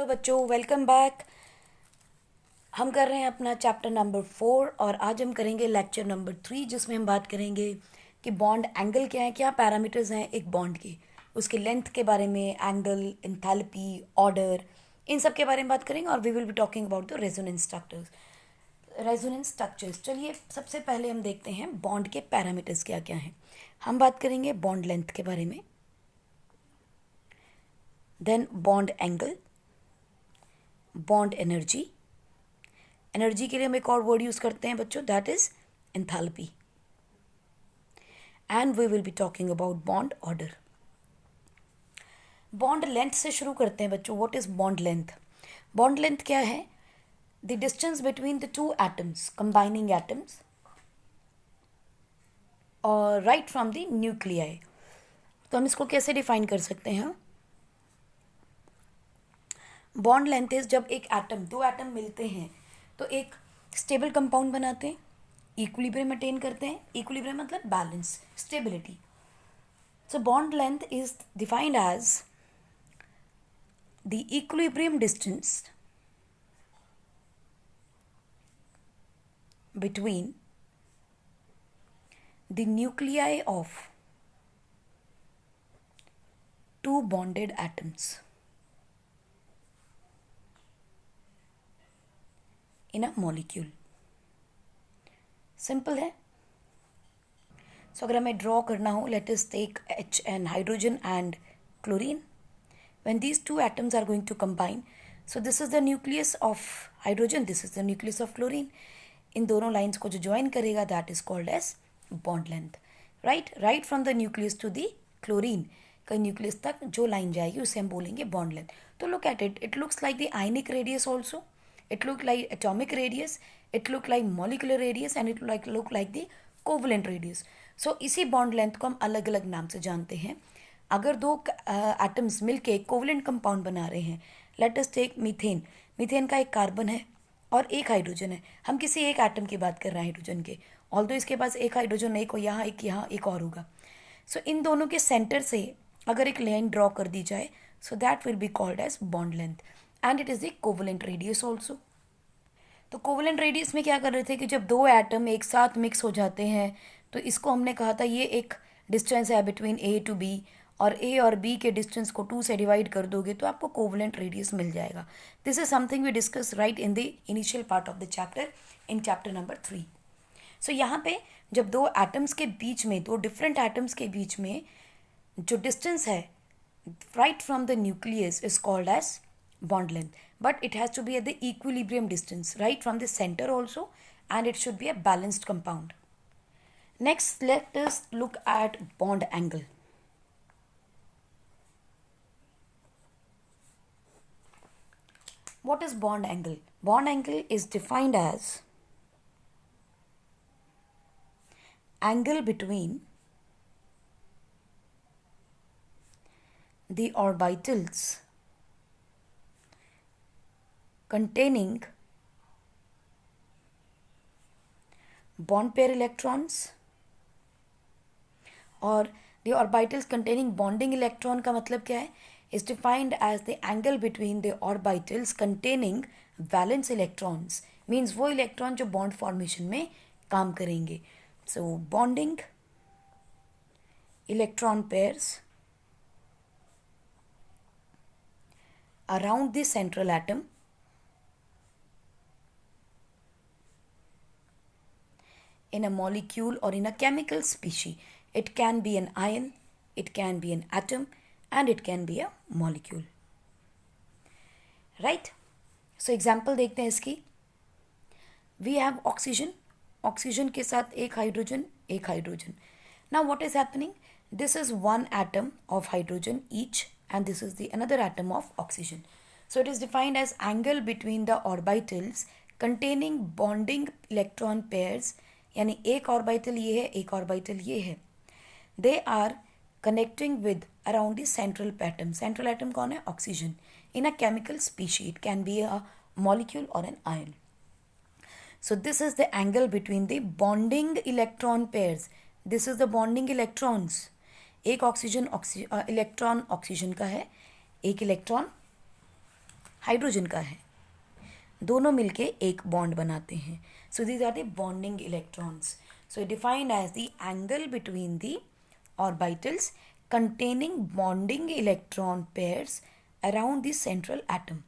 बच्चों, welcome back. हम कर रहे हैं अपना चैप्टर नंबर 4 और आज हम करेंगे लेक्चर नंबर 3 जिसमें हम बात करेंगे कि बॉन्ड एंगल क्या है, क्या पैरामीटर्स हैं एक बॉन्ड के, उसके लेंथ के बारे में, एंगल, एंथैल्पी, ऑर्डर, इन सब के बारे में बात करेंगे और we will be talking about the resonance structures. चलिए सबसे पहले हम देखते हैं बॉन्ड के पैरामीटर्स क्या क्या हैं। हम बात करेंगे बॉन्ड लेंथ के बारे में, then bond angle, bond energy. Energy के लिए हम एक और वर्ड यूज करते हैं बच्चों, that is enthalpy. And we will be talking about bond order. Bond length से शुरू करते हैं बच्चों। What is bond length? Bond length क्या है? The distance between the two atoms, combining atoms, और राइट फ्रॉम द न्यूक्लियाई। तो हम इसको कैसे डिफाइन कर सकते हैं? बॉन्ड लेंथ इज जब एक एटम, दो एटम मिलते हैं तो एक स्टेबल कंपाउंड बनाते हैं, इक्विलिब्रियम मेंटेन करते हैं। इक्विलिब्रियम मतलब balance, stability. So bond length is defined as the equilibrium distance between the nuclei of two bonded atoms in a molecule. Simple है। सो अगर हमें ड्रॉ करना हो, let us take H and hydrogen and chlorine. When these two atoms are going to combine, so this is the nucleus of hydrogen, this is the nucleus of chlorine. इन दोनों lines को जो join करेगा that is called as bond length. Right from the nucleus to the chlorine का nucleus तक जो line जाएगी उसे हम बोलेंगे बॉन्ड लेंथ। तो look at it, it looks like the ionic radius also, it look like atomic radius, it look like molecular radius and it look like the covalent radius. So इसी bond length को हम अलग अलग नाम से जानते हैं। अगर दो एटम्स मिलके एक कोवलेंट कंपाउंड बना रहे हैं, let us take methane. Methane का एक कार्बन है और एक हाइड्रोजन है। हम किसी एक एटम की बात कर रहे हैं हाइड्रोजन के, ऑल्दो इसके पास एक हाइड्रोजन, एक यहाँ एक और होगा। सो इन दोनों के सेंटर से अगर एक लाइन ड्रॉ कर दी जाए, so that will be called as bond length and it is the covalent radius also. तो कोवलेंट रेडियस में क्या कर रहे थे कि जब दो एटम एक साथ मिक्स हो जाते हैं तो इसको हमने कहा था ये एक डिस्टेंस है बिटवीन ए टू बी, और ए और बी के डिस्टेंस को 2 से डिवाइड कर दोगे तो आपको कोवलेंट रेडियस मिल जाएगा। This is something we discuss right in the initial part of the chapter, in chapter number 3। So यहाँ पे जब दो एटम्स के बीच में, दो डिफरेंट एटम्स के बीच में जो डिस्टेंस है right from the nucleus is called as bond length, but it has to be at the equilibrium distance right from the center also, and it should be a balanced compound. Next, let us look at bond angle. What is bond angle? Bond angle is defined as angle between the orbitals containing bond pair electrons और the orbitals containing bonding electron का मतलब क्या है? is defined as the angle between the orbitals containing valence electrons, means वो electron जो bond formation में काम करेंगे। so bonding electron pairs around the central atom in a molecule or in a chemical species. It can be an ion, it can be an atom, and it can be a molecule. Right? So example देखते हैं इसकी। We have oxygen. Oxygen के साथ एक hydrogen, एक hydrogen. Now what is happening? This is one atom of hydrogen each, and this is the another atom of oxygen. So it is defined as angle between the orbitals containing bonding electron pairs, यानी एक orbital ये है, एक orbital ये है। They are connecting with around the central atom. Central atom कौन है? Oxygen. In a chemical species, it can be a molecule or an ion. So this is the angle between the bonding electron pairs. This is the bonding electrons. एक oxygen electron oxygen का है, एक electron hydrogen का है। दोनों मिलके एक bond बनाते हैं। So these are the bonding electrons. So defined as the angle between the orbitals containing bonding electron pairs around the central atom.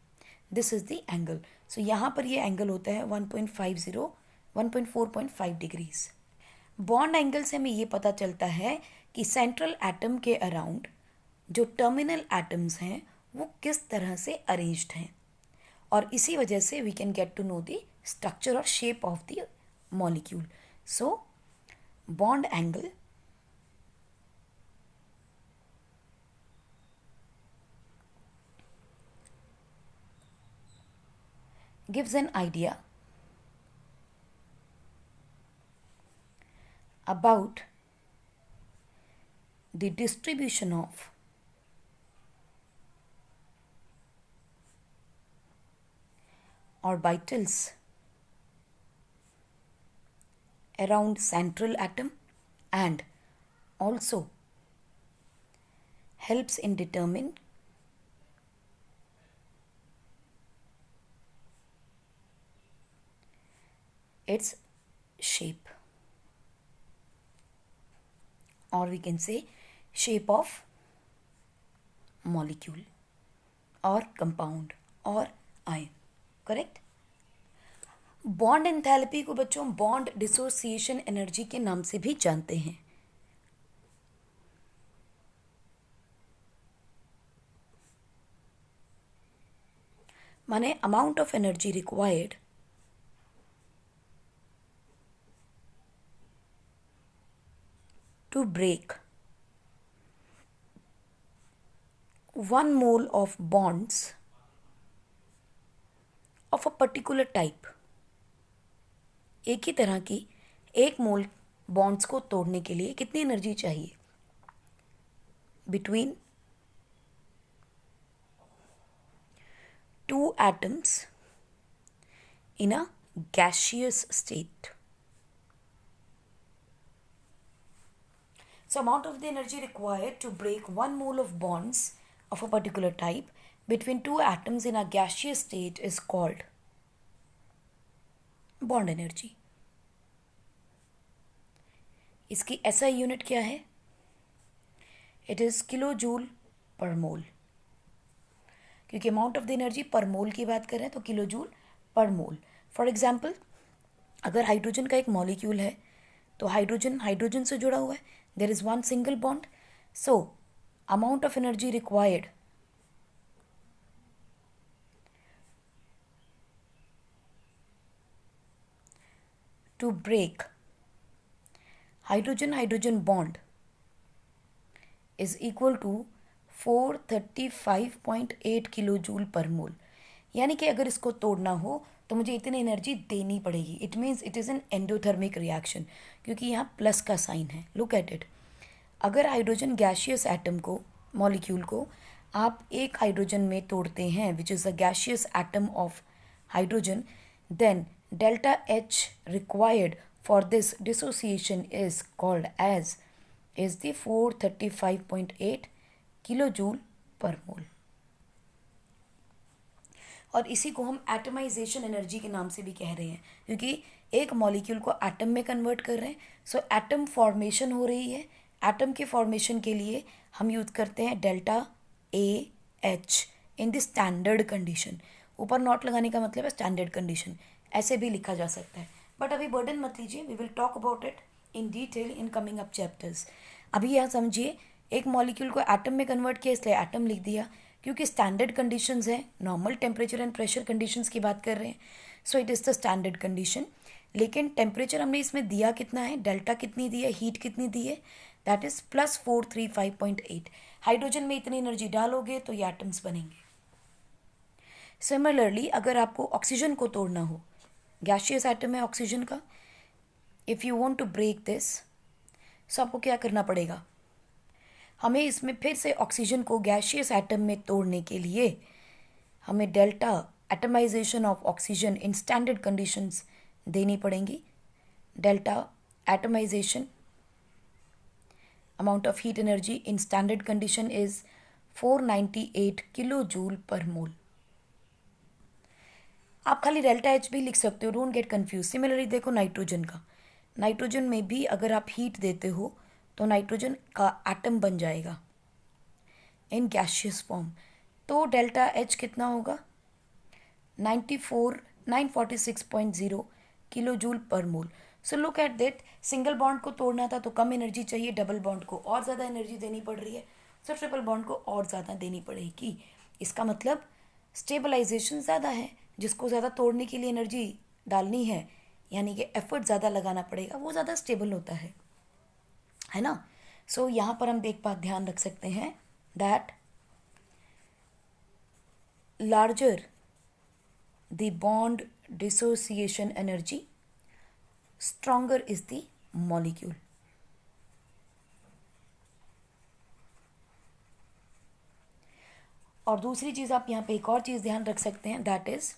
This is the angle. So यहाँ पर ये एंगल होता है 1.4.5 डिग्रीज. बॉन्ड एंगल से हमें ये पता चलता है कि सेंट्रल एटम के अराउंड जो टर्मिनल एटम्स हैं वो किस तरह से अरेंज्ड हैं, और इसी वजह से we can get to know the structure और shape of the molecule. So bond angle gives an idea about the distribution of orbitals around central atom, and also helps in determine its shape, or we can say shape of molecule or compound or ion. Correct. Bond enthalpy को बच्चों bond dissociation energy के नाम से भी जानते हैं. माने amount of energy required to break 1 mole of bonds of a particular type. एक ही तरह की 1 मोल बॉन्ड्स को तोड़ने के लिए कितनी एनर्जी चाहिए? Between 2 atoms in a gaseous state. So amount of the energy required to break 1 mole of bonds of a particular type between 2 atoms in a gaseous state is called bond energy. इसकी SI unit क्या है? It is kilojoule per मोल. क्योंकि amount of the energy पर मोल की बात कर रहे हैं तो kilojoule per mole. For example, अगर हाइड्रोजन का एक मॉलिक्यूल है तो हाइड्रोजन हाइड्रोजन से जुड़ा हुआ है, there is one single bond. So amount of energy required to break hydrogen hydrogen bond is equal to 435.8 kilojoule per मोल. यानी कि अगर इसको तोड़ना हो तो मुझे इतनी एनर्जी देनी पड़ेगी. It means it is an endothermic reaction, क्योंकि यहाँ प्लस का साइन है. Look at it. अगर हाइड्रोजन गैशियस एटम को मॉलिक्यूल को आप एक हाइड्रोजन में तोड़ते हैं which is a gaseous atom of hydrogen, then delta H required for this dissociation is called as is the 435.8 kilojoule per mole. और इसी को हम एटमाइजेशन एनर्जी के नाम से भी कह रहे हैं, क्योंकि एक मॉलिक्यूल को एटम में कन्वर्ट कर रहे हैं. सो एटम फॉर्मेशन हो रही है. एटम के फॉर्मेशन के लिए हम यूज़ करते हैं delta A H in the standard condition. ऊपर नॉट लगाने का मतलब है स्टैंडर्ड कंडीशन. ऐसे भी लिखा जा सकता है, बट अभी बर्डन मत लीजिए. We will talk about it in detail in coming up chapters. अभी यहाँ समझिए, एक मॉलिक्यूल को एटम में कन्वर्ट किया इसलिए एटम लिख दिया, क्योंकि स्टैंडर्ड कंडीशंस है. Normal temperature and pressure conditions की बात कर रहे हैं. सो it is the standard condition. लेकिन टेम्परेचर हमने इसमें दिया कितना है, डेल्टा कितनी दी है, हीट कितनी दी है, दैट इज़ प्लस 435.8. हाइड्रोजन में इतनी एनर्जी डालोगे तो ये एटम्स बनेंगे. सिमिलरली अगर आपको ऑक्सीजन को तोड़ना हो, गैशियस एटम है ऑक्सीजन का, if you want to break this, so आपको क्या करना पड़ेगा? हमें इसमें फिर से ऑक्सीजन को गैशियस एटम में तोड़ने के लिए हमें delta atomisation of oxygen in standard conditions देनी पड़ेंगी. Delta atomisation amount of heat energy in standard condition is 498 kilojoule per mole. आप खाली डेल्टा एच भी लिख सकते हो, डोंट गेट कंफ्यूज। सिमिलरली देखो नाइट्रोजन का, नाइट्रोजन में भी अगर आप हीट देते हो तो नाइट्रोजन का एटम बन जाएगा इन गैशियस फॉर्म। तो डेल्टा एच कितना होगा, 946.0 kilo joule per mole. So look at that, single bond को तोड़ना था तो कम एनर्जी चाहिए, डबल बॉन्ड को और ज़्यादा एनर्जी देनी पड़ रही है, सो ट्रिपल बॉन्ड को और ज़्यादा देनी पड़ेगी। इसका मतलब स्टेबलाइजेशन ज़्यादा है, जिसको ज़्यादा तोड़ने के लिए एनर्जी डालनी है, यानी कि एफर्ट ज़्यादा लगाना पड़ेगा, वो ज़्यादा स्टेबल होता है ना। सो यहाँ पर हम ध्यान रख सकते हैं that larger the bond dissociation energy, stronger is the molecule. और दूसरी चीज़ आप यहाँ पे एक और चीज़ ध्यान रख सकते हैं, that is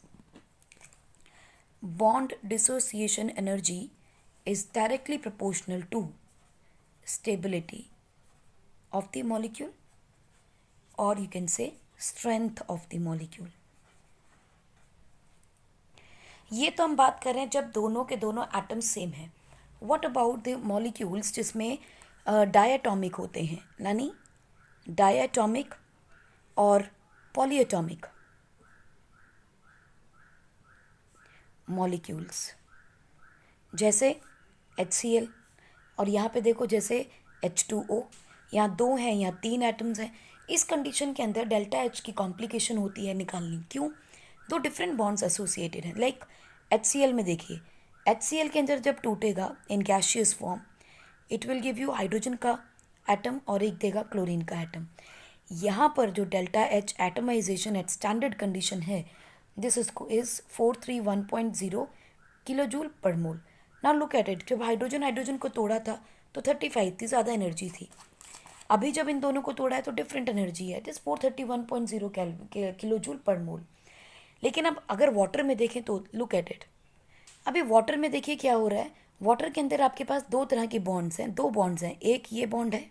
bond dissociation energy is directly proportional to stability of the molecule, or you can say strength of the molecule. ये तो हम बात कर रहे हैं जब दोनों के दोनों एटम्स सेम हैं। व्हाट अबाउट द मॉलिक्यूल्स जिसमें डायटॉमिक होते हैं, यानी डायटॉमिक और पॉलीएटॉमिक मॉलिक्यूल्स, जैसे HCl, और यहाँ पे देखो जैसे H2O, यहाँ 2 हैं, यहाँ 3 एटम्स हैं। इस कंडीशन के अंदर डेल्टा एच की कॉम्प्लिकेशन होती है निकालनी। क्यों? दो डिफरेंट बॉन्ड्स एसोसिएटेड हैं। लाइक HCl में देखिए, HCl के अंदर जब टूटेगा in gaseous form, it will give you hydrogen का एटम और एक देगा क्लोरीन का एटम। यहाँ पर जो delta H atomization at standard condition है, this is 431.0 kilojoule per mole. Now look at it, जब हाइड्रोजन को तोड़ा था तो 35 थी, ज़्यादा एनर्जी थी। अभी जब इन दोनों को तोड़ा है तो डिफरेंट एनर्जी है, दिस 431.0 किलो जूल पर मोल। लेकिन अब अगर वाटर में देखें तो लुक एट इट, अभी वाटर में देखिए क्या हो रहा है। वाटर के अंदर आपके पास दो तरह के बॉन्ड्स हैं, दो बॉन्ड्स हैं, एक ये बॉन्ड है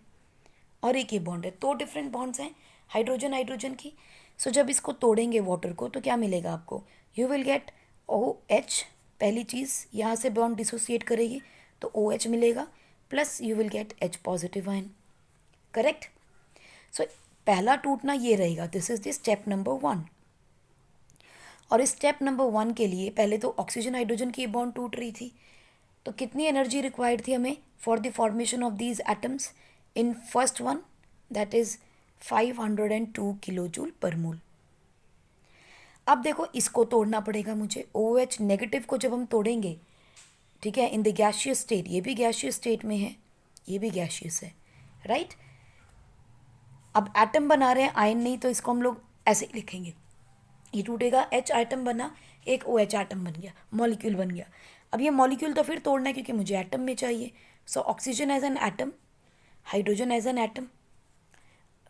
और एक ये बॉन्ड है, दो डिफरेंट बॉन्ड्स हैं हाइड्रोजन हाइड्रोजन की। सो जब इसको तोड़ेंगे वाटर को तो क्या मिलेगा आपको, यू विल गेट OH। पहली चीज़ यहाँ से बॉन्ड डिसोसिएट करेगी तो OH मिलेगा, plus you will get H positive ion. Correct? So पहला टूटना ये रहेगा, this is the step number 1। और इस स्टेप नंबर 1 के लिए पहले तो ऑक्सीजन हाइड्रोजन की बॉन्ड टूट रही थी, तो कितनी एनर्जी रिक्वायर्ड थी हमें for the formation of these atoms in first one, that is 502 kilojoule per mole. अब देखो इसको तोड़ना पड़ेगा मुझे, OH नेगेटिव को जब हम तोड़ेंगे, ठीक है, इन द गैशियस स्टेट, ये भी गैशियस स्टेट में है, ये भी गैशियस है, राइट। अब एटम बना रहे हैं, आयन नहीं, तो इसको हम लोग ऐसे ही लिखेंगे, ये टूटेगा, H एटम बना, एक OH एटम बन गया, मॉलिक्यूल बन गया। अब ये मॉलिक्यूल तो फिर तोड़ना है क्योंकि मुझे एटम में चाहिए। So oxygen as an atom, hydrogen as an atom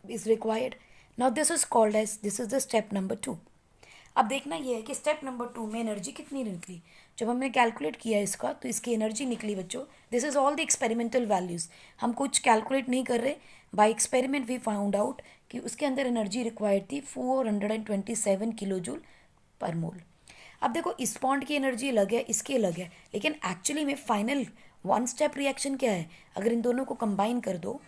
is required. Now this is called as, this is the step number 2। अब देखना ये है कि स्टेप नंबर 2 में एनर्जी कितनी निकली। जब हमने कैलकुलेट किया इसका तो इसकी एनर्जी निकली बच्चों, this is all the experimental values, हम कुछ कैलकुलेट नहीं कर रहे, by experiment we found out कि उसके अंदर एनर्जी रिक्वायर्ड थी 427 किलो जूल पर मोल। अब देखो इस बॉन्ड की एनर्जी अलग है, इसकी अलग है, लेकिन एक्चुअली में फाइनल वन स्टेप रिएक्शन क्या है, अगर इन दोनों को कंबाइन कर दो,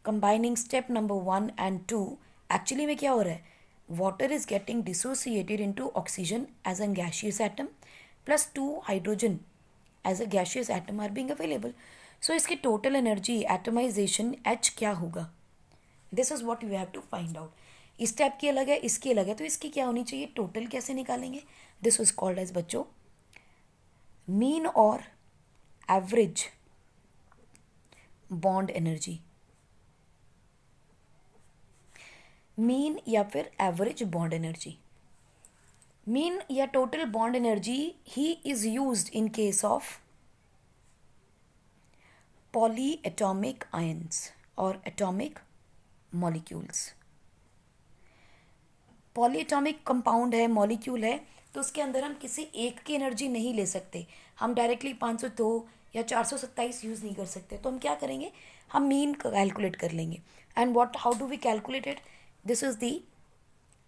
combining step number 1 and 2, actually में क्या हो रहा है, water is getting dissociated into oxygen as an gaseous atom plus 2 hydrogen as a gaseous atom are being available. So इसकी टोटल एनर्जी एटमाइजेशन H क्या होगा, this is what you have to find out. इस step की अलग है, इसकी अलग है, तो इसकी क्या होनी चाहिए, टोटल कैसे निकालेंगे, दिस इज कॉल्ड एज बच्चों मीन और एवरेज बॉन्ड एनर्जी। मीन या फिर एवरेज बॉन्ड एनर्जी। मीन या total bond energy he is used in case of polyatomic ions और एटॉमिक मॉलिक्यूल्स। पॉलीएटॉमिक कंपाउंड है, मॉलिक्यूल है, तो उसके अंदर हम किसी एक की एनर्जी नहीं ले सकते, हम डायरेक्टली 502 या 427 यूज़ नहीं कर सकते। तो हम क्या करेंगे, हम मीन कैलकुलेट कर लेंगे। And what, how do we calculate it, this is the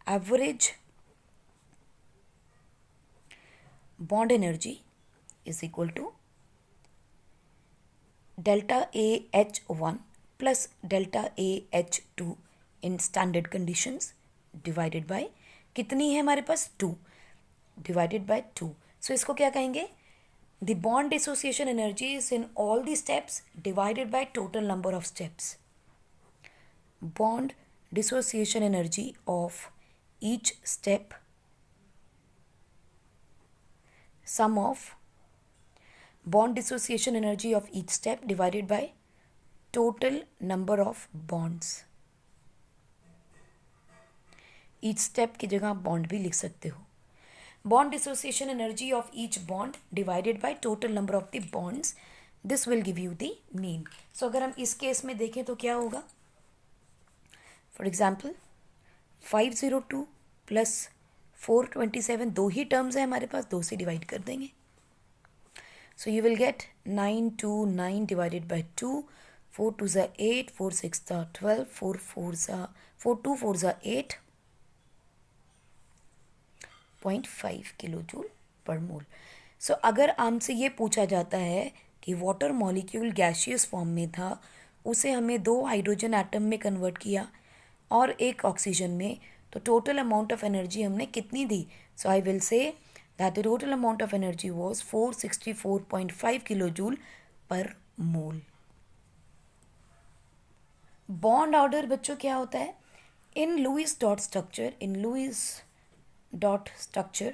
average bond energy is equal to delta AH1 plus delta AH2 in standard conditions divided by कितनी है हमारे पास 2 divided by 2. So इसको क्या कहेंगे? The bond dissociation energy is in all the steps divided by total number of steps. Bond dissociation energy of each step, sum of bond dissociation energy of each step divided by total number of bonds. Each step की जगह आप bond भी लिख सकते हो. Bond dissociation energy of each bond divided by total number of the bonds. This will give you the mean. So अगर हम इस केस में देखें तो क्या होगा? For example, 502 plus 427 दो ही टर्म्स है हमारे पास, 2 से डिवाइड कर देंगे. So you will get 929 divided by 2, 4 2s are 8, 4 6 are 12, 4 4s are 4 2 4s are 8.5 kilojoule per मोल. सो अगर हमसे ये पूछा जाता है कि वाटर मॉलिक्यूल गैसियस फॉर्म में था, उसे हमें 2 हाइड्रोजन एटम में कन्वर्ट किया और 1 ऑक्सीजन में, तो टोटल अमाउंट ऑफ एनर्जी हमने कितनी दी? So I will say that the total amount of energy was 464.5 kilojoule per mole. Bond order बच्चों क्या होता है? In Lewis dot structure,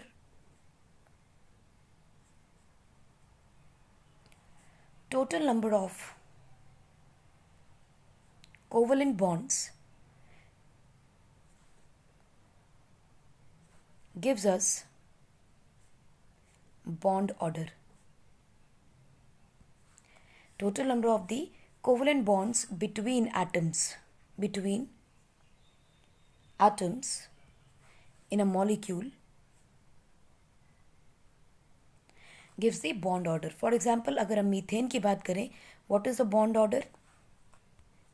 total number of covalent bonds gives us bond order. Total number of the covalent bonds between atoms in a molecule gives the bond order. For example, अगर हम methane की बात करें, what is the bond order?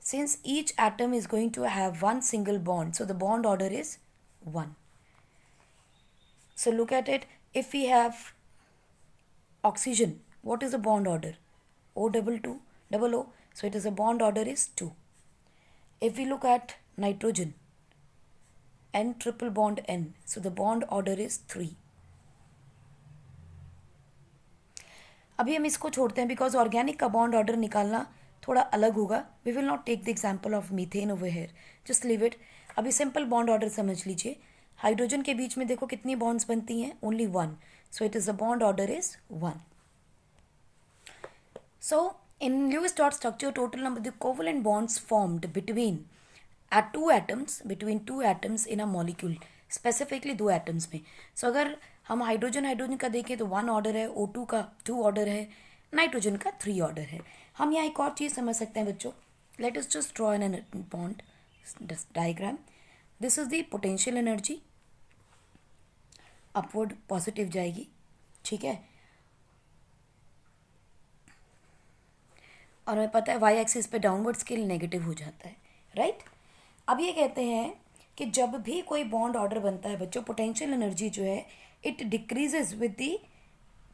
Since each atom is going to have one single bond, so the bond order is 1. So look at it. If we have oxygen, what is the bond order? O. So it is a bond order is 2. If we look at nitrogen, N triple bond N, so the bond order is 3. अभी हम इसको छोड़ते हैं because organic का bond order निकालना थोड़ा अलग होगा. We will not take the example of methane over here, just leave it. अभी सिंपल बॉन्ड ऑर्डर समझ लीजिए. हाइड्रोजन के बीच में देखो कितनी बॉन्ड्स बनती हैं? Only 1. So it is the bond order is 1. So in Lewis dot structure, total number of the covalent bonds formed between two atoms in a molecule, specifically 2 atoms में. So अगर हम hydrogen का देखें तो 1 order है, O2 का 2 order है, nitrogen का 3 ऑर्डर है. हम यहाँ एक और चीज़ समझ सकते हैं बच्चों. Let us just draw an bond diagram. This is the potential energy, upward positive जाएगी, ठीक है. और हमें पता है वाई एक्सिस पे डाउनवर्ड स्केल नेगेटिव हो जाता है, राइट. अब ये कहते हैं कि जब भी कोई बॉन्ड ऑर्डर बनता है बच्चों, पोटेंशियल एनर्जी जो है it decreases with the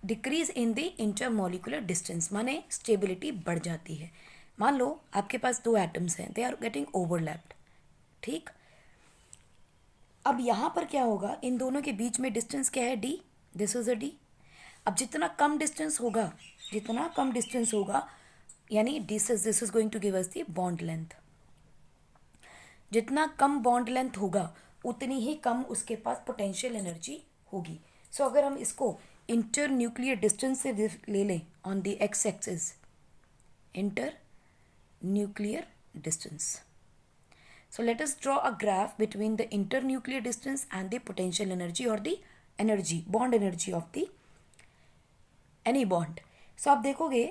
decrease in the intermolecular distance, माने स्टेबिलिटी बढ़ जाती है. मान लो आपके पास 2 एटम्स हैं, दे आर गेटिंग ओवरलैप्ड, ठीक. अब यहाँ पर क्या होगा? इन दोनों के बीच में डिस्टेंस क्या है? D. This is a D. अब जितना कम डिस्टेंस होगा यानी this is going to give us the bond length. जितना कम बॉन्ड लेंथ होगा उतनी ही कम उसके पास पोटेंशियल एनर्जी होगी. सो अगर हम इसको इंटर न्यूक्लियर डिस्टेंस से ले लें on the x axis, inter nuclear distance. So let us draw a graph between the internuclear distance and the potential energy or the energy, bond energy of the any bond. So आप देखोगे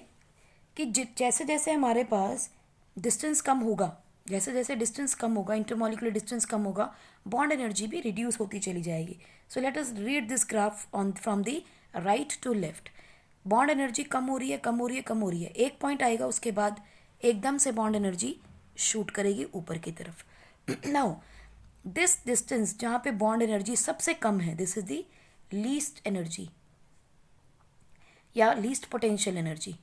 कि जैसे जैसे हमारे पास distance कम होगा, intermolecular distance कम होगा, bond energy भी reduce होती चली जाएगी. So let us read this graph on from the right to left. Bond energy कम हो रही है. एक पॉइंट आएगा, उसके बाद एकदम से बॉन्ड एनर्जी शूट करेगी ऊपर की तरफ. नाउ दिस डिस्टेंस जहाँ पे बॉन्ड एनर्जी सबसे कम है, this is the least energy या least potential energy,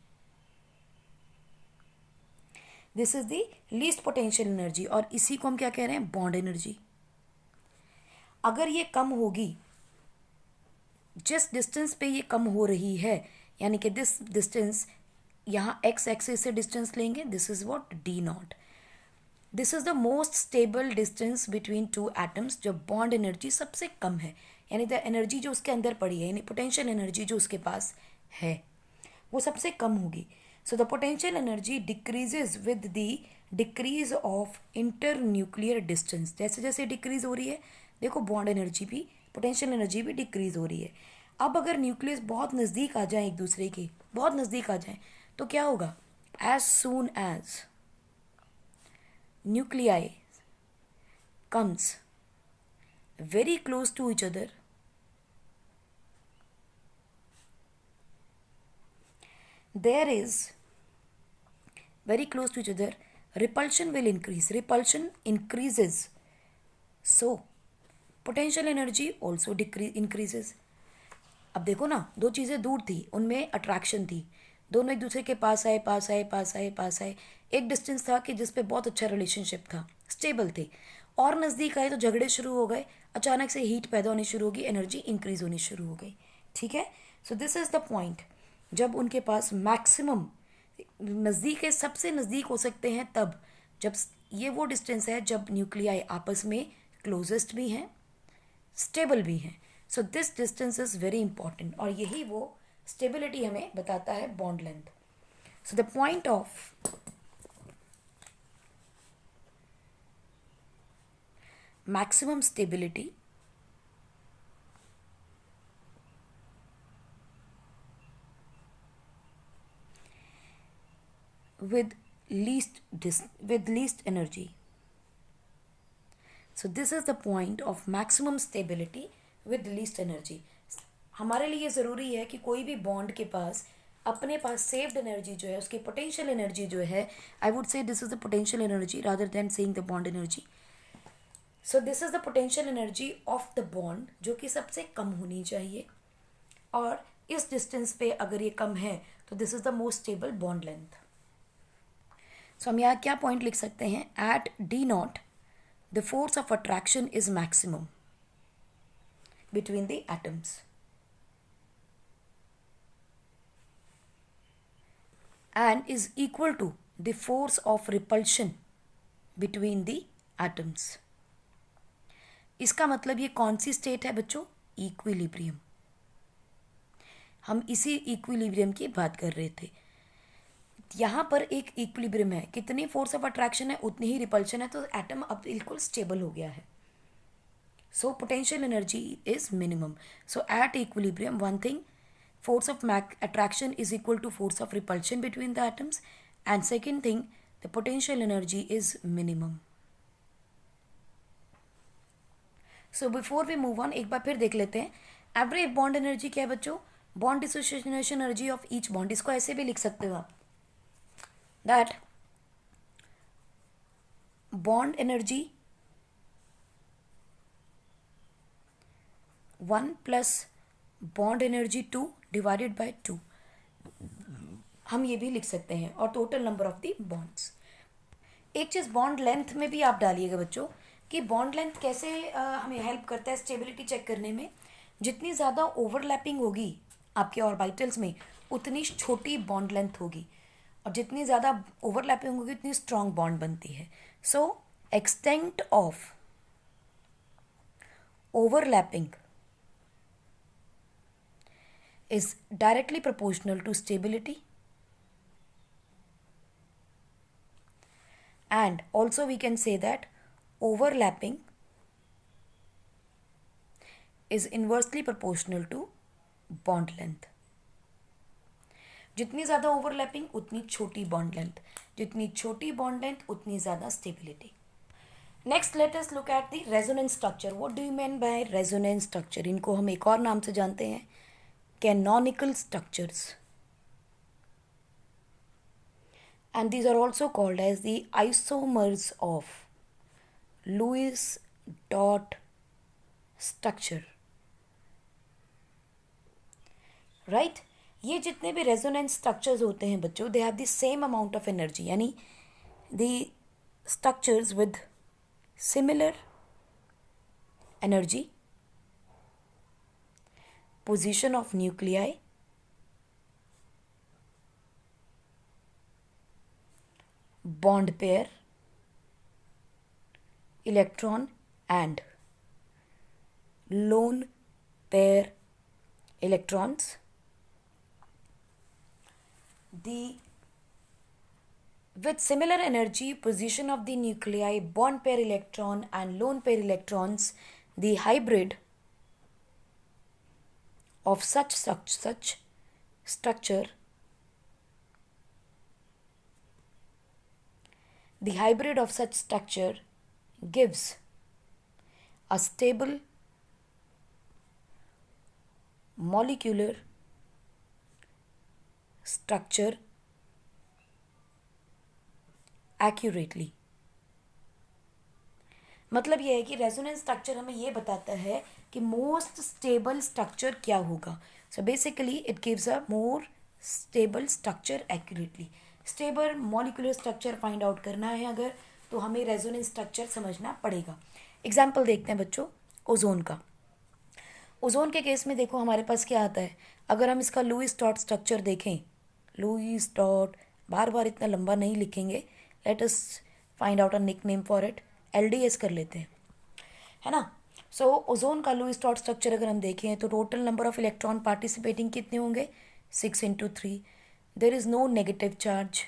this is the least potential energy, और इसी को हम क्या कह रहे हैं, बॉन्ड एनर्जी। अगर ये कम होगी, जिस डिस्टेंस पे ये कम हो रही है, यानी कि दिस डिस्टेंस, यहाँ एक्स एक्सिस से डिस्टेंस लेंगे, this is what, D not. This is the most stable distance between two atoms, जब बॉन्ड एनर्जी सबसे कम है, यानी द एनर्जी जो उसके अंदर पड़ी है, यानी पोटेंशियल एनर्जी जो उसके पास है वो सबसे कम होगी। So the potential energy decreases with the decrease of inter nuclear distance. जैसे जैसे डिक्रीज हो रही है, देखो बॉन्ड एनर्जी भी, पोटेंशियल एनर्जी भी डिक्रीज हो रही है। अब अगर न्यूक्लियस बहुत नज़दीक आ जाए, एक दूसरे के बहुत नज़दीक आ जाए, तो क्या होगा, as soon as nuclei comes very close to each other, there is very close to each other, repulsion will increase, repulsion increases, so potential energy also increases। अब देखो ना, दो चीज़ें दूर थी, उनमें अट्रैक्शन थी, दोनों एक दूसरे के पास आए पास आए पास आए पास आए, एक डिस्टेंस था कि जिस पे बहुत अच्छा रिलेशनशिप था, स्टेबल थे, और नज़दीक आए तो झगड़े शुरू हो गए, अचानक से हीट पैदा होनी शुरू होगी, एनर्जी इंक्रीज होनी शुरू हो गई। ठीक है, so this is the point, जब उनके पास मैक्सिमम नज़दीक है, सबसे नज़दीक हो सकते हैं तब, जब ये वो डिस्टेंस है जब न्यूक्लियाई आपस में क्लोजेस्ट भी हैं, स्टेबल भी हैं। So this distance is very important, और यही वो स्टेबिलिटी हमें बताता है, bond length. So the point of maximum stability with least energy. So this is the point of maximum stability with least energy. हमारे लिए ज़रूरी है कि कोई भी बॉन्ड के पास अपने पास सेव्ड एनर्जी जो है, उसकी पोटेंशियल एनर्जी जो है, I would say this is the potential energy rather than saying the bond energy. So this is the potential energy of the bond, जो कि सबसे कम होनी चाहिए, और इस डिस्टेंस पे अगर ये कम है तो this is the most stable bond length. So हम यहाँ क्या पॉइंट लिख सकते हैं, at d naught the force of attraction is maximum between the atoms and is equal to the force of repulsion between the atoms। इसका मतलब ये कौन सी स्टेट है बच्चों, इक्विलिब्रियम। हम इसी इक्विलिब्रियम की बात कर रहे थे। यहाँ पर एक इक्विलिब्रियम है, कितनी फोर्स ऑफ अट्रैक्शन है उतनी ही रिपल्शन है, तो एटम अब बिल्कुल स्टेबल हो गया है। So potential energy is minimum. So at equilibrium, one thing, force of attraction is equal to force of repulsion between the atoms, and second thing, the potential energy is minimum। so before we move on, एक बार फिर देख लेते हैं average bond energy क्या है बच्चों, bond dissociation energy of each bond. इसको ऐसे भी लिख सकते हो आप, that bond energy 1 plus bond energy 2 divided by 2, हम ये भी लिख सकते हैं, और total number of the bonds. एक चीज़ बॉन्ड लेंथ में भी आप डालिएगा बच्चों, कि बॉन्ड लेंथ कैसे हमें हेल्प करता है स्टेबिलिटी चेक करने में। जितनी ज़्यादा ओवरलैपिंग होगी आपके ऑर्बिटल्स में, उतनी छोटी बॉन्ड लेंथ होगी, और जितनी ज़्यादा ओवरलैपिंग होगी उतनी स्ट्रॉन्ग बॉन्ड बनती है। So extent of overlapping is directly proportional to stability, and also we can say that overlapping is inversely proportional to bond length। जितनी ज़्यादा ओवरलैपिंग उतनी छोटी बॉन्ड लेंथ, जितनी छोटी बॉन्ड लेंथ उतनी ज़्यादा stability. Next let us look at the resonance structure. What do you mean by resonance structure? इनको हम एक और नाम से जानते हैं, canonical structures, and these are also called as the isomers of Lewis dot structure, right. ये जितने भी रेजोनेंस स्ट्रक्चर्स होते हैं बच्चों, they have the same amount of energy, यानी the structures with similar energy, position of nuclei, bond pair, electron and lone pair electrons. With similar energy, position of the nuclei, bond pair electron and lone pair electrons, the hybrid of such structure, the hybrid of such structure gives a stable molecular structure accurately. मतलब ये है कि resonance structure हमें ये बताता है कि most stable structure क्या होगा. So basically it gives a more stable structure accurately. Stable molecular structure find out करना है अगर, तो हमें रेजोनेंस स्ट्रक्चर समझना पड़ेगा. एग्जाम्पल देखते हैं बच्चों ओजोन का. ओजोन के केस में देखो हमारे पास क्या आता है. अगर हम इसका लुईस डॉट स्ट्रक्चर देखें, लुईस डॉट, बार बार इतना लंबा नहीं लिखेंगे, let us find out a nickname for it. LDS कर लेते हैं, है ना. सो ओजोन का लुईस डॉट स्ट्रक्चर अगर हम देखें तो total number of electron participating कितने होंगे, 6 × 3. There is no negative charge,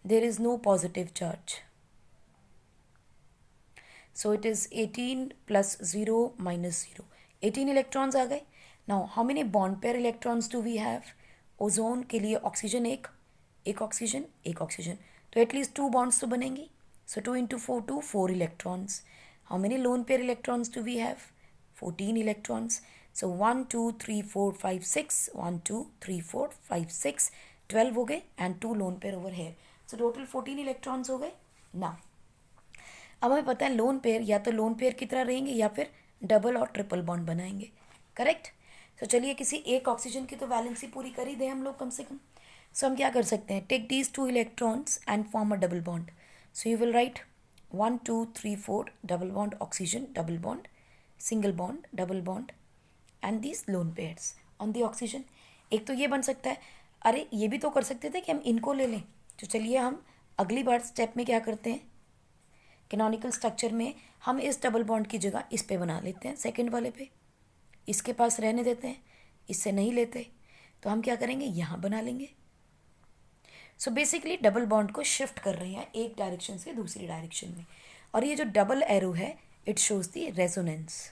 there is no positive charge. So it is 18 + 0 - 0. 18 electrons आ गए. Now how many bond pair electrons do we have. Ozone के लिए ऑक्सीजन एक ऑक्सीजन, एक oxygen, तो at least 2 bonds तो बनेंगी. So 2 × 4 2, 4 electrons. How many lone pair electrons do we have? 14 electrons. So 1 2 3 4 5 6, 1 2 3 4 5 6, 12 हो गए and 2 lone pair over here. So total 14 electrons हो गए. Now अब हमें पता है लोन पेयर या तो लोन पेयर की तरह रहेंगे या फिर डबल और ट्रिपल बॉन्ड बनाएंगे, करेक्ट. तो चलिए किसी एक ऑक्सीजन की तो वैलेंसी पूरी कर ही दें हम लोग कम से कम. सो हम क्या कर सकते हैं, take these 2 electrons and form a double bond. So you will write 1 2 3 4 double bond oxygen, double bond, single bond, double bond and these lone pairs on the oxygen. एक तो ये बन सकता है. अरे ये भी तो कर सकते थे कि हम इनको ले लें. तो चलिए हम अगली बार स्टेप में क्या करते हैं, कैनोनिकल स्ट्रक्चर में हम इस डबल बॉन्ड की जगह इस पे बना लेते हैं, सेकंड वाले पे. इसके पास रहने देते हैं, इससे नहीं लेते, तो हम क्या करेंगे, यहाँ बना लेंगे. सो बेसिकली डबल बॉन्ड को शिफ्ट कर रहे हैं एक डायरेक्शन से दूसरी डायरेक्शन में. और ये जो डबल एरो है it shows the resonance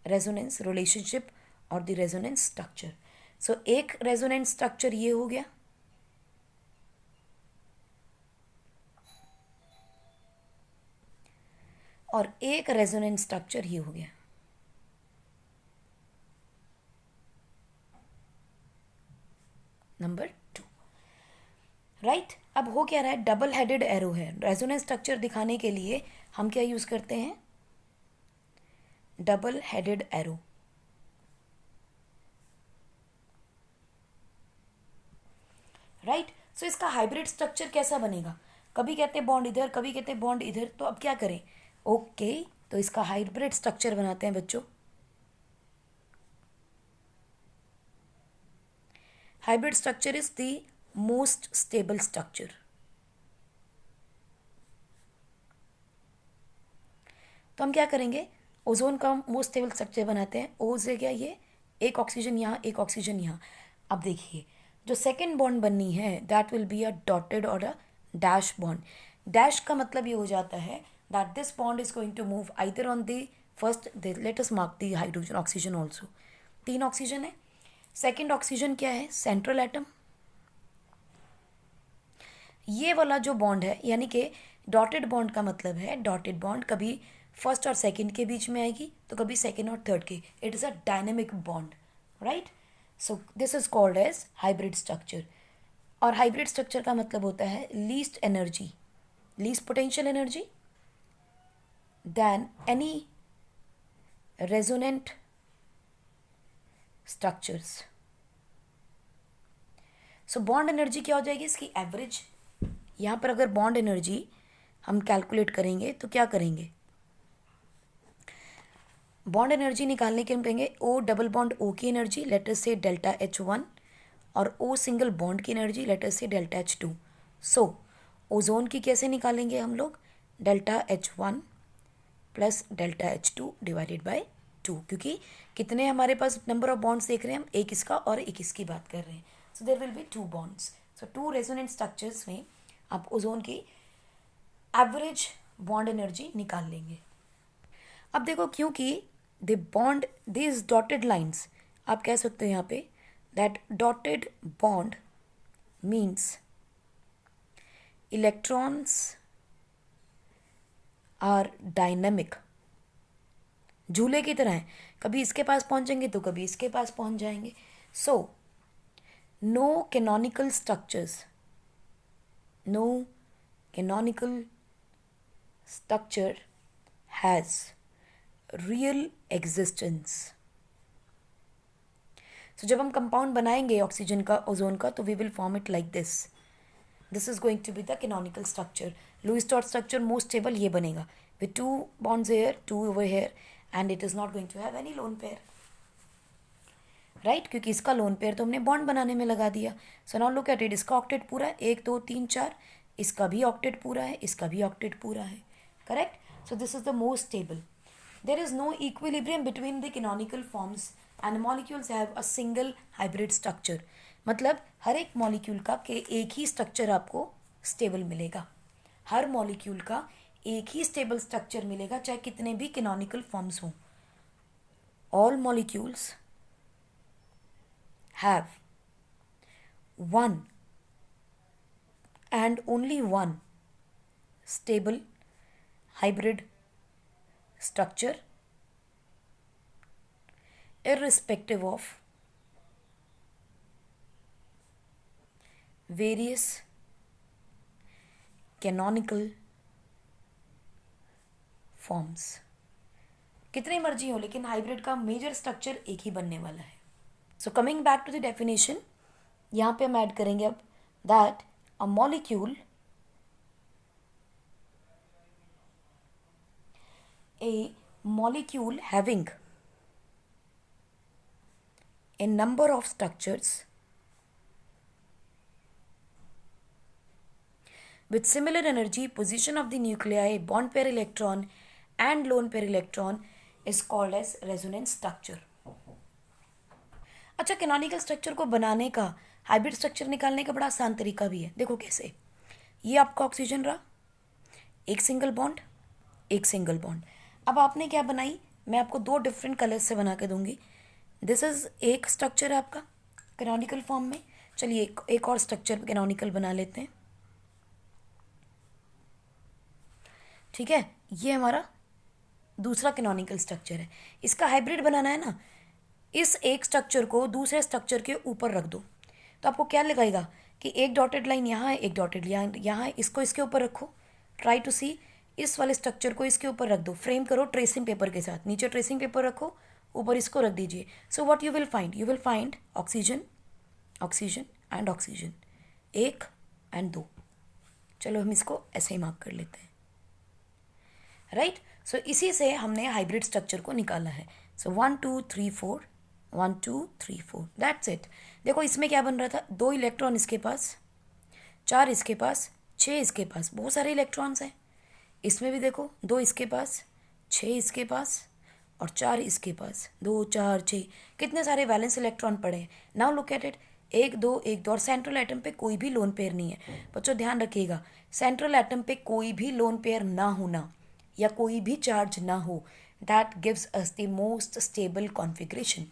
relationship और द रेजोनेंस स्ट्रक्चर. सो एक रेजोनेंस स्ट्रक्चर ये हो गया, और एक रेजोनेंस स्ट्रक्चर ये हो गया. Number 2, right. अब हो क्या रहा है, डबल हेडेड एरो है. रेजोनेंस स्ट्रक्चर दिखाने के लिए हम क्या यूज करते हैं, डबल हेडेड एरो. राइट. सो इसका हाइब्रिड स्ट्रक्चर कैसा बनेगा, कभी कहते हैं बॉन्ड इधर, कभी कहते हैं बॉन्ड इधर. तो अब क्या करें, ओके तो इसका हाइब्रिड स्ट्रक्चर बनाते हैं बच्चों. Hybrid structure is the most stable structure. तो हम क्या करेंगे, ओजोन का मोस्ट स्टेबल स्ट्रक्चर बनाते हैं. ओ से क्या, ये एक ऑक्सीजन यहाँ, एक ऑक्सीजन यहाँ. अब देखिए जो सेकेंड बॉन्ड बननी है that will be a dotted और अ डैश बॉन्ड. डैश का मतलब ये हो जाता है that this bond is going to move either on the first, let us mark the hydrogen, oxygen also. 3 oxygen है. सेकेंड ऑक्सीजन क्या है, सेंट्रल एटम. ये वाला जो बॉन्ड है, यानी कि डॉटेड बॉन्ड का मतलब है, डॉटेड बॉन्ड कभी फर्स्ट और सेकंड के बीच में आएगी तो कभी सेकंड और थर्ड के. It is a dynamic bond, right. So this is called as hybrid structure. और हाइब्रिड स्ट्रक्चर का मतलब होता है least energy, least potential energy than any resonant structures. So bond energy क्या हो जाएगी इसकी एवरेज. यहाँ पर अगर बॉन्ड एनर्जी हम कैलकुलेट करेंगे तो क्या करेंगे, बॉन्ड एनर्जी निकालने के लिए हम कहेंगे ओ डबल बॉन्ड ओ की एनर्जी लेट अस से डेल्टा H1 और ओ सिंगल बॉन्ड की एनर्जी लेट अस से डेल्टा H2. सो ओजोन की कैसे निकालेंगे हम लोग, delta H1 plus delta H2 divided by 2, क्योंकि कितने हमारे पास नंबर ऑफ बॉन्ड्स देख रहे हैं हम, एक इसका और एक इसकी बात कर रहे हैं. So there will be 2 bonds. So 2 resonant structures में आप ओजोन की एवरेज बॉन्ड एनर्जी निकाल लेंगे. अब देखो क्योंकि the bond this dotted lines, आप कह सकते हो यहाँ पे that dotted bond means electrons are dynamic. झूले की तरह है, कभी इसके पास पहुंचेंगे तो कभी इसके पास पहुंच जाएंगे. So no canonical structures, no canonical structure has real existence. So जब हम कंपाउंड बनाएंगे ऑक्सीजन का, ओजोन का, तो we will form it like this. This is going to be the canonical structure. Lewis dot structure most stable ये बनेगा with 2 bonds here, 2 over here, and it is not going to have any lone pair, right, क्योंकि इसका lone pair तो हमने bond बनाने में लगा दिया. So now look at it, इसका ऑक्टेट पूरा है 1 2 3 4, इसका भी ऑक्टेट पूरा है, इसका भी ऑक्टेट पूरा है, correct. So this is the most stable. There is no equilibrium between the canonical forms and molecules have a single hybrid structure. मतलब हर एक मॉलिक्यूल का के एक ही स्ट्रक्चर आपको स्टेबल मिलेगा. हर मॉलिक्यूल का एक ही स्टेबल स्ट्रक्चर मिलेगा, चाहे कितने भी कैनोनिकल फॉर्म्स हों. All molecules have one and only one stable hybrid structure irrespective of various canonical forms. कितनी मर्जी हो, लेकिन हाइब्रिड का मेजर स्ट्रक्चर एक ही बनने वाला है. So coming back to the definition, यहाँ पे हम ऐड करेंगे अब that a molecule having a number of structures with similar energy, position of the nuclei, bond pair electron and lone pair electron is called as resonance structure. अच्छा, canonical structure को बनाने का, hybrid structure निकालने का बड़ा आसान तरीका भी है. देखो कैसे, ये आपका ऑक्सीजन रहा, एक सिंगल बॉन्ड, एक सिंगल बॉन्ड. अब आपने क्या बनाई, मैं आपको 2 डिफरेंट कलर्स से बना के दूंगी. दिस इज एक स्ट्रक्चर है आपका कैनोनिकल फॉर्म में. चलिए एक और स्ट्रक्चर कैनोनिकल बना लेते हैं. ठीक है, ये हमारा दूसरा कैनोनिकल स्ट्रक्चर है. इसका हाइब्रिड बनाना है ना, इस एक स्ट्रक्चर को दूसरे स्ट्रक्चर के ऊपर रख दो, तो आपको क्या लगेगा कि एक डॉटेड लाइन यहाँ है, एक डॉटेड लाइन यहाँ है, इसको इसके ऊपर रखो. ट्राई टू सी, इस वाले स्ट्रक्चर को इसके ऊपर रख दो, फ्रेम करो ट्रेसिंग पेपर के साथ. नीचे ट्रेसिंग पेपर रखो, ऊपर इसको रख दीजिए. सो what you will find oxygen, oxygen and oxygen, 1 and 2. चलो हम इसको ऐसे ही मार्क कर लेते हैं, राइट. सो इसी से हमने हाइब्रिड स्ट्रक्चर को निकाला है. सो 1 2 3 4, 1 2 3 4, दैट्स इट. देखो इसमें क्या बन रहा था, 2 इलेक्ट्रॉन इसके पास, 4 इसके पास, 6 इसके पास, बहुत सारे इलेक्ट्रॉन्स हैं. इसमें भी देखो 2 इसके पास, 6 इसके पास और 4 इसके पास, 2 4 6, कितने सारे वैलेंस इलेक्ट्रॉन पड़े हैं. नाउ लुक एट इट, 1 2 1 2, और सेंट्रल एटम पे कोई भी लोन पेयर नहीं है. बच्चों ध्यान रखिएगा, सेंट्रल एटम पे कोई भी लोन पेयर ना होना या कोई भी चार्ज ना हो, that gives us the most stable configuration.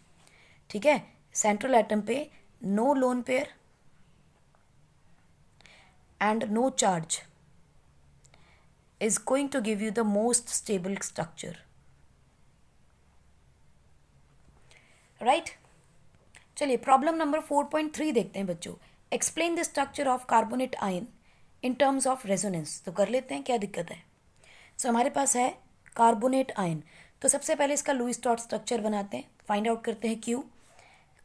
ठीक है, सेंट्रल एटम पे no lone pair and no charge is going to give you the most stable structure, right. चलिए प्रॉब्लम नंबर 4.3 देखते हैं बच्चों. Explain the structure of carbonate ion in terms of resonance. तो कर लेते हैं, क्या दिक्कत है. सो हमारे पास है कार्बोनेट आयन। तो सबसे पहले इसका लुईस डॉट स्ट्रक्चर बनाते हैं, फाइंड आउट करते हैं क्यू।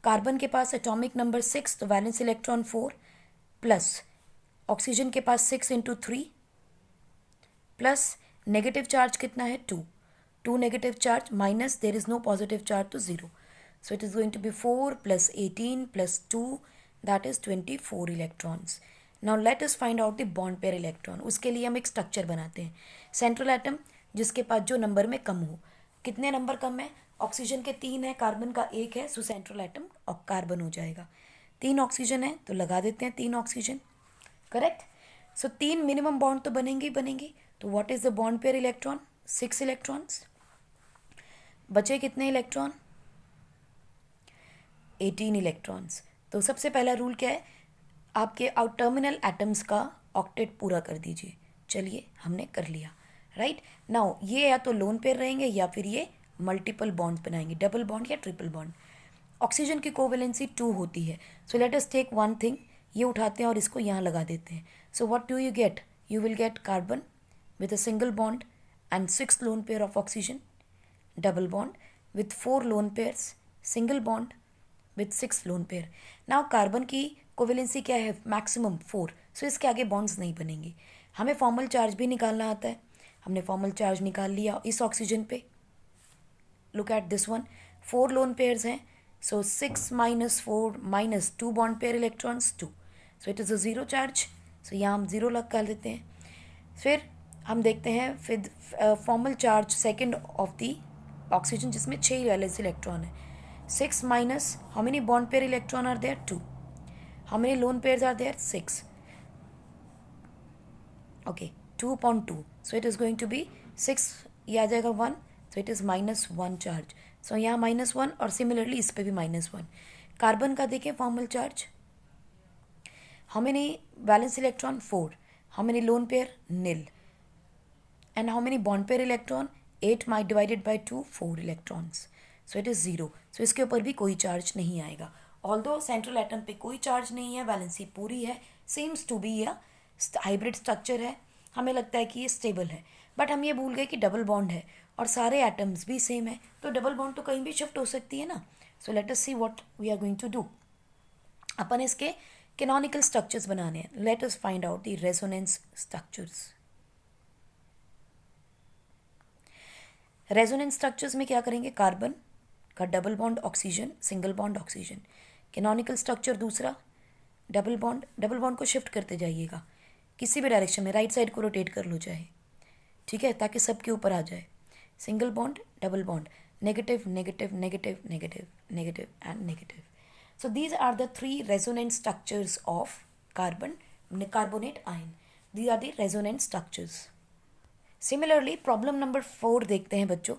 कार्बन के पास एटॉमिक नंबर 6, तो वैलेंस इलेक्ट्रॉन 4, प्लस ऑक्सीजन के पास 6 × 3, प्लस नेगेटिव चार्ज कितना है 2 negative charge, minus there is no positive charge तो 0, so it is going to be 4 + 18 + 2, that is 24 electrons. Now let us find out the bond pair electron. उसके लिए हम एक structure बनाते हैं, सेंट्रल एटम जिसके पास जो नंबर में कम हो। कितने नंबर कम है? ऑक्सीजन के 3 है, कार्बन का 1 है, सो सेंट्रल एटम और कार्बन हो जाएगा। 3 ऑक्सीजन है तो लगा देते हैं 3 ऑक्सीजन, करेक्ट। सो 3 मिनिमम बॉन्ड तो बनेंगे ही बनेंगे। तो what is the bond pair electron? 6 electrons. बचे कितने इलेक्ट्रॉन? 18 इलेक्ट्रॉन्स। तो सबसे पहला रूल क्या है? आपके आउट टर्मिनल एटम्स का ऑक्टेट पूरा कर दीजिए। चलिए हमने कर लिया, राइट। नाउ ये या तो लोन पेयर रहेंगे या फिर ये मल्टीपल बॉन्ड्स बनाएंगे, डबल बॉन्ड या ट्रिपल बॉन्ड। ऑक्सीजन की कोवेलेंसी 2 होती है, so let us take one thing, ये उठाते हैं और इसको यहाँ लगा देते हैं। So what do you get? You will get carbon with a single bond and 6 lone pair of oxygen, double bond with 4 lone pairs, single bond with 6 lone pair. Now carbon की कोवेलेंसी क्या है? Maximum 4, सो इसके आगे bonds नहीं बनेंगे। हमें formal charge भी निकालना आता है, हमने फॉर्मल चार्ज निकाल लिया इस ऑक्सीजन पे। Look at this one, 4 lone pairs हैं, so 6 - 4 - 2 bond pair electrons 2, so it is a zero charge. So यहाँ हम ज़ीरो लगा देते हैं। फिर हम देखते हैं फिर formal charge second of the oxygen जिसमें 6 वैलेंस इलेक्ट्रॉन है। 6 minus how many bond pair electron are there? 2। How many lone pairs are there? 6। Okay, 2/2, so it is going to be 6, ये आ जाएगा 1, so it is -1 charge. So यहाँ -1 और similarly इस पे भी -1। कार्बन का देखें formal charge, how many valence electron? 4। How many lone pair? nil. And how many bond pair electron? 8 might divided by 2, 4 electrons. So it is 0. So इसके ऊपर भी कोई चार्ज नहीं आएगा। Although सेंट्रल एटम पे कोई चार्ज नहीं है, वैलेंसी पूरी है, seems to be a hybrid structure है, हमें लगता है कि ये स्टेबल है। बट हम ये भूल गए कि डबल बॉन्ड है और सारे एटम्स भी सेम है, तो डबल बॉन्ड तो कहीं भी शिफ्ट हो सकती है ना। So let us see what we are going to do. अपन इसके कैनोनिकल स्ट्रक्चर्स बनाने हैं। Let us find out the resonance structures. Resonance structures में क्या करेंगे? कार्बन का double bond oxygen, single bond oxygen. Canonical structure दूसरा, डबल बॉन्ड को शिफ्ट करते जाइएगा किसी भी डायरेक्शन में, राइट साइड को रोटेट कर लो चाहे, ठीक है, ताकि सबके ऊपर आ जाए। Single bond, double bond, negative negative negative negative negative and negative. So these are the 3 resonance structures of carbonate ion. These are the resonance structures. Similarly problem number 4 देखते हैं बच्चों।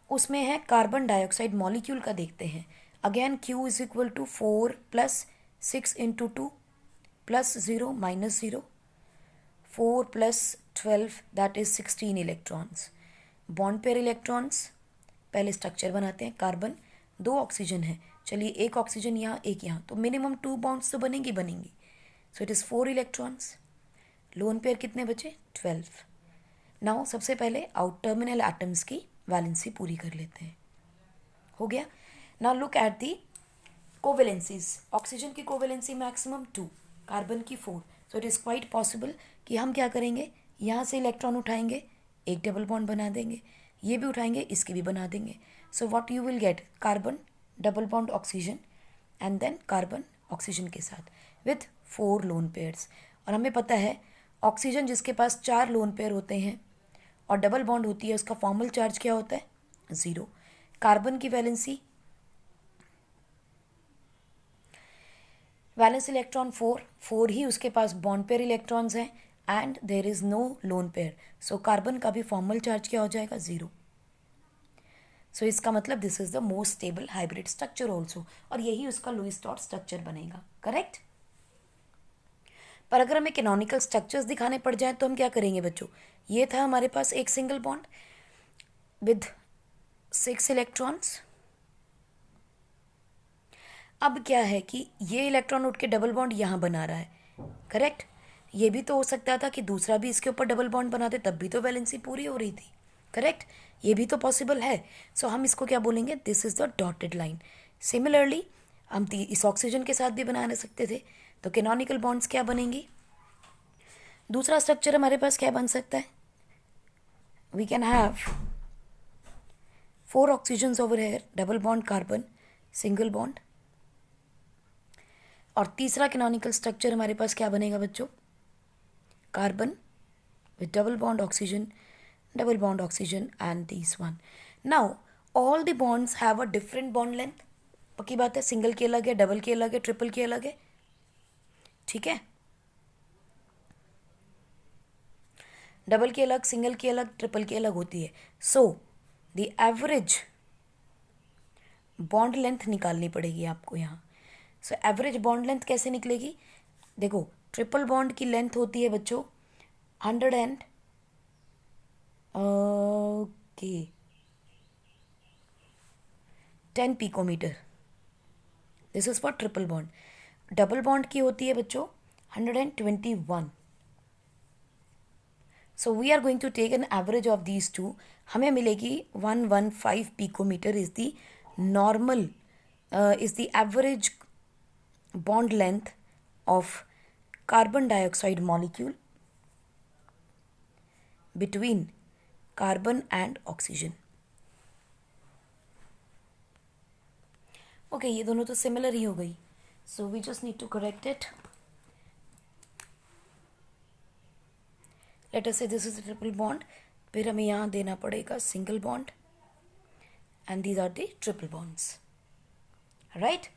उसमें है कार्बन डाइऑक्साइड मॉलिक्यूल का, देखते हैं। Again Q is equal to 4 + 6 × 2 + 0 - 0, 4 + 12 that is 16 electrons. Bond pair electrons, पहले structure बनाते हैं। कार्बन, 2 ऑक्सीजन है, चलिए एक ऑक्सीजन यहाँ एक यहाँ, तो मिनिमम 2 बॉन्ड्स तो बनेंगी। So it is 4 electrons. Lone pair कितने बचे? 12। नाउ सबसे पहले आउट टर्मिनल एटम्स की वैलेंसी पूरी कर लेते हैं। हो गया। Now look at the covalencies. Oxygen की कोवेलेंसी मैक्सिमम 2, कार्बन की 4, so it is quite possible कि हम क्या करेंगे, यहाँ से इलेक्ट्रॉन उठाएंगे, एक डबल बॉन्ड बना देंगे, ये भी उठाएंगे, इसके भी बना देंगे। So what you will get? Carbon double bond oxygen and then carbon oxygen के साथ विथ 4 लोन पेयर्स। और हमें पता है ऑक्सीजन जिसके पास 4 लोन पेयर होते हैं और डबल बॉन्ड होती है, उसका फॉर्मल चार्ज क्या होता है? 0। कार्बन की वैलेंस इलेक्ट्रॉन 4 ही उसके पास बॉन्ड पेयर इलेक्ट्रॉन्स हैं and there is no lone pair, so carbon का भी फॉर्मल चार्ज क्या हो जाएगा? 0। सो इसका मतलब this is the most stable hybrid structure also, और यही उसका लुईस डॉट स्ट्रक्चर बनेगा, करेक्ट। पर अगर हमें कैनोनिकल स्ट्रक्चर्स दिखाने पड़ जाए तो हम क्या करेंगे बच्चों? ये था हमारे पास एक सिंगल बॉन्ड विद 6 इलेक्ट्रॉन्स। अब क्या है कि ये इलेक्ट्रॉन उठ के डबल बॉन्ड यहाँ बना रहा है, करेक्ट। ये भी तो हो सकता था कि दूसरा भी इसके ऊपर डबल बॉन्ड बनाते, तब भी तो वैलेंसी पूरी हो रही थी, करेक्ट? ये भी तो पॉसिबल है। सो हम इसको क्या बोलेंगे, this is the dotted line. Similarly हम इस ऑक्सीजन के साथ भी बना सकते थे, तो कैनोनिकल बॉन्ड्स क्या बनेंगी? दूसरा स्ट्रक्चर हमारे पास क्या बन सकता है? We can have 4 oxygens over here, double bond carbon, single bond. और तीसरा कैनोनिकल स्ट्रक्चर हमारे पास क्या बनेगा बच्चों? Carbon with double bond oxygen, and these one. Now all the bonds have a different bond length. पक्की बात है, सिंगल की अलग है, डबल की अलग है, ट्रिपल की अलग है, ठीक है? डबल की अलग, सिंगल की अलग, ट्रिपल की अलग होती है। So the average bond length निकालनी पड़ेगी आपको यहाँ। सो एवरेज बॉन्ड लेंथ कैसे निकलेगी? देखो, ट्रिपल बॉन्ड की लेंथ होती है बच्चों 10 picometer. This is for triple bond. Double bond की होती है बच्चों 121। So we are going to take an average of these two. हमें मिलेगी 115 picometer is the normal, is the average bond length of carbon dioxide molecule between carbon and oxygen. Okay, ये दोनों तो similar ही हो गई, so we just need to correct it. Let us say this is a triple bond, फिर हमें यहाँ देना पड़ेगा single bond, and these are the triple bonds, right?